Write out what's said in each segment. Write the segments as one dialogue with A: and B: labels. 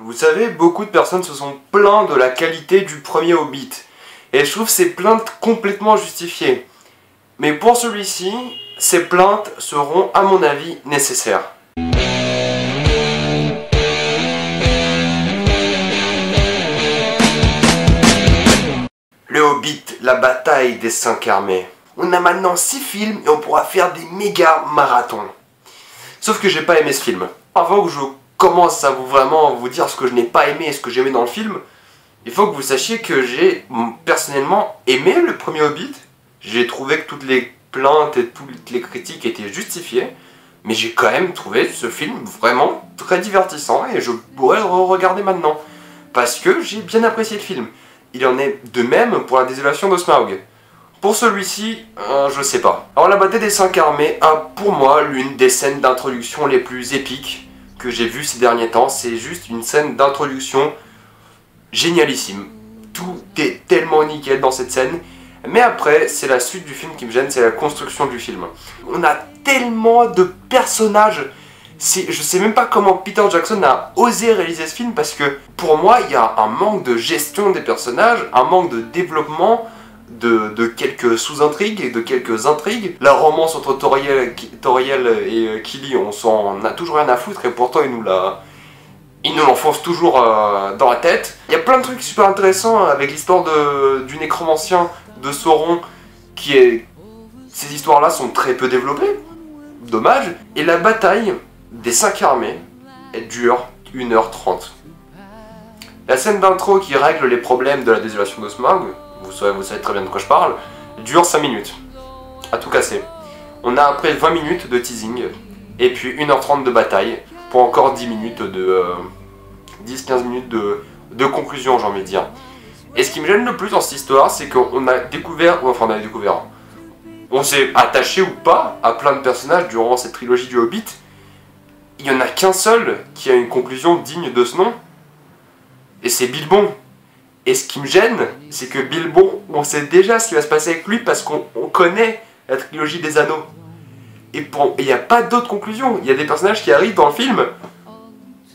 A: Vous savez, beaucoup de personnes se sont plaintes de la qualité du premier Hobbit. Et je trouve ces plaintes complètement justifiées. Mais pour celui-ci, ces plaintes seront, à mon avis, nécessaires. Le Hobbit, la bataille des 5 armées. On a maintenant 6 films et on pourra faire des méga marathons. Sauf que j'ai pas aimé ce film. Avant que je commence à vous dire ce que je n'ai pas aimé et ce que j'ai aimé dans le film, il faut que vous sachiez que j'ai personnellement aimé le premier Hobbit. J'ai trouvé que toutes les plaintes et toutes les critiques étaient justifiées. Mais j'ai quand même trouvé ce film vraiment très divertissant et je pourrais le regarder maintenant. Parce que j'ai bien apprécié le film. Il en est de même pour la désolation de Smaug. Pour celui-ci, je sais pas. Alors la bataille des 5 armées a pour moi l'une des scènes d'introduction les plus épiques que j'ai vues ces derniers temps. C'est juste une scène d'introduction génialissime. Tout est tellement nickel dans cette scène. Mais après, c'est la suite du film qui me gêne, c'est la construction du film. On a tellement de personnages. Je sais même pas comment Peter Jackson a osé réaliser ce film parce que pour moi, il y a un manque de gestion des personnages, un manque de développement de quelques sous-intrigues et de quelques intrigues. La romance entre Toriel et Kili, on s'en a toujours rien à foutre et pourtant il nous l'enfonce toujours dans la tête. Il y a plein de trucs super intéressants avec l'histoire du nécromancien de Sauron Ces histoires-là sont très peu développées. Dommage. Et la bataille des 5 armées, elle dure 1h30. La scène d'intro qui règle les problèmes de la désolation de Smaug, vous savez très bien de quoi je parle, dure 5 minutes. À tout casser. On a après 20 minutes de teasing, et puis 1h30 de bataille, pour encore 10 minutes 10-15 minutes de conclusion, j'ai envie de dire. Et ce qui me gêne le plus dans cette histoire, c'est qu'on a découvert, on s'est attaché ou pas à plein de personnages durant cette trilogie du Hobbit. Il n'y en a qu'un seul qui a une conclusion digne de ce nom, et c'est Bilbon. Et ce qui me gêne, c'est que Bilbon, on sait déjà ce qui va se passer avec lui parce qu'on connaît la trilogie des anneaux. Et il n'y a pas d'autre conclusion. Il y a des personnages qui arrivent dans le film,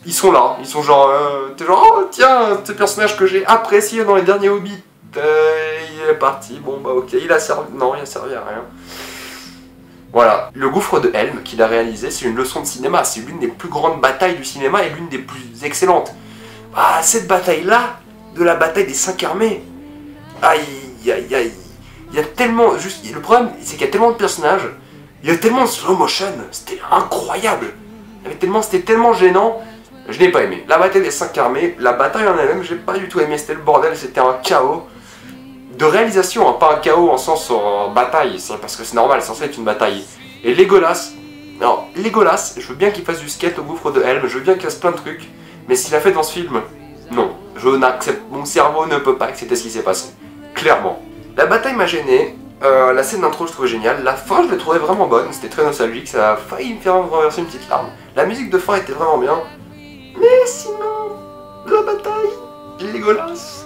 A: ils sont là, ils sont genre, t'es genre, oh tiens, ce personnage que j'ai apprécié dans les derniers Hobbits, il est parti, bon bah ok, il a servi à rien. Voilà, le gouffre de Helm qu'il a réalisé, c'est une leçon de cinéma, c'est l'une des plus grandes batailles du cinéma et l'une des plus excellentes. Ah, cette bataille-là, de la bataille des 5 armées, il y a tellement, le problème c'est qu'il y a tellement de personnages, il y a tellement de slow motion, c'était incroyable, c'était tellement gênant. Je n'ai pas aimé. La bataille des 5 armées, la bataille en elle-même, j'ai pas du tout aimé, c'était le bordel, c'était un chaos. De réalisation, hein, pas un chaos en sens bataille, parce que c'est normal, c'est censé être une bataille. Et Legolas, alors Legolas, je veux bien qu'il fasse du skate au gouffre de Helm, je veux bien qu'il fasse plein de trucs, mais s'il a fait dans ce film, non. Mon cerveau ne peut pas accepter ce qui s'est passé. Clairement. La bataille m'a gêné, la scène d'intro je trouvais géniale, la fin je l'ai trouvée vraiment bonne, c'était très nostalgique, ça a failli me faire renverser une petite larme. La musique de fin était vraiment bien. Mais sinon, la bataille, Legolas.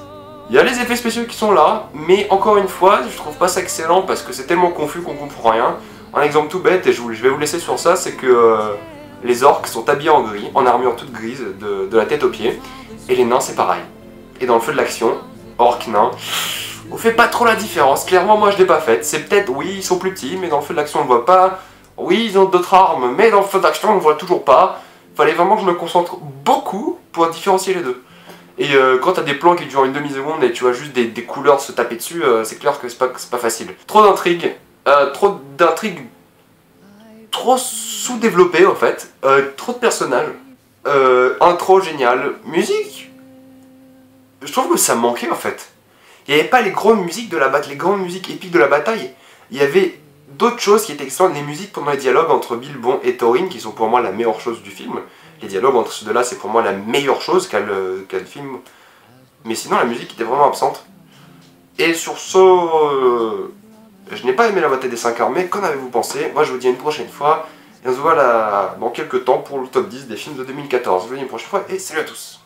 A: Il y a les effets spéciaux qui sont là, mais encore une fois, je trouve pas ça excellent parce que c'est tellement confus qu'on comprend rien. Un exemple tout bête, et je vais vous laisser sur ça, c'est que les orques sont habillés en gris, en armure toute grise, de la tête aux pieds, et les nains c'est pareil. Et dans le feu de l'action, orques, nains, on fait pas trop la différence, clairement moi je l'ai pas faite. C'est peut-être, oui, ils sont plus petits, mais dans le feu de l'action on le voit pas. Oui, ils ont d'autres armes, mais dans le feu d'action on le voit toujours pas. Fallait vraiment que je me concentre beaucoup pour différencier les deux. Et quand t'as des plans qui durent une demi-seconde et tu vois juste des couleurs se taper dessus, c'est clair que c'est pas facile. Trop d'intrigues, trop sous-développées en fait, trop de personnages, intro génial, musique, je trouve que ça manquait en fait. Il n'y avait pas les grandes musiques de la bataille, les grandes musiques épiques de la bataille, il y avait d'autres choses qui étaient excellentes, les musiques pendant les dialogues entre Bilbon et Thorin qui sont pour moi la meilleure chose du film. Les dialogues entre ceux deux-là, c'est pour moi la meilleure chose qu'a le film. Mais sinon, la musique était vraiment absente. Et sur ce, je n'ai pas aimé la bataille des 5 armées. Qu'en avez-vous pensé? Moi, je vous dis à une prochaine fois. Et on se voit dans quelques temps pour le top 10 des films de 2014. Je vous dis à une prochaine fois et salut à tous.